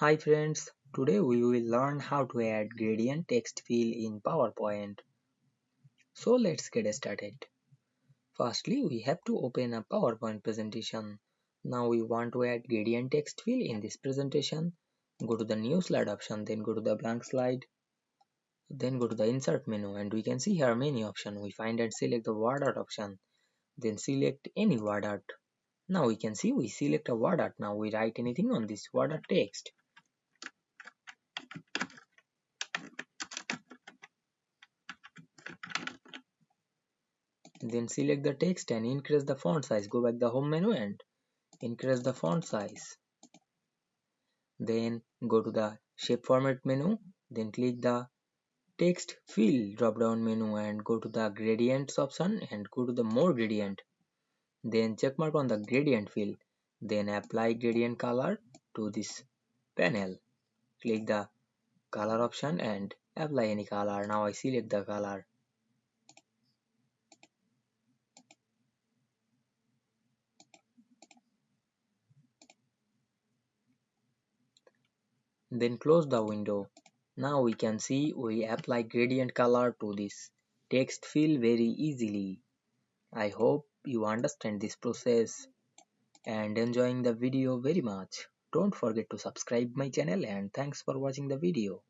Hi friends, today we will learn how to add gradient text fill in PowerPoint. So let's get started. Firstly, we have to open a PowerPoint presentation. Now we want to add gradient text fill in this presentation. Go to the new slide option, then go to the blank slide, then go to the insert menu and we can see here many options. We find and select the word art option, then select any word art. Now we can see we select a word art. Now we write anything on this word art text. Then select the text and increase the font size. Go back the home menu and increase the font size. Then go to the shape format menu. Then click the text fill drop down menu and go to the gradients option and go to the more gradient. Then check mark on the gradient fill. Then apply gradient color to this panel. Click the color option and apply any color. Now I select the color. Then close the window. Now we can see we apply gradient color to this text fill very easily. I hope you understand this process and enjoying the video very much. Don't forget to subscribe my channel and thanks for watching the video.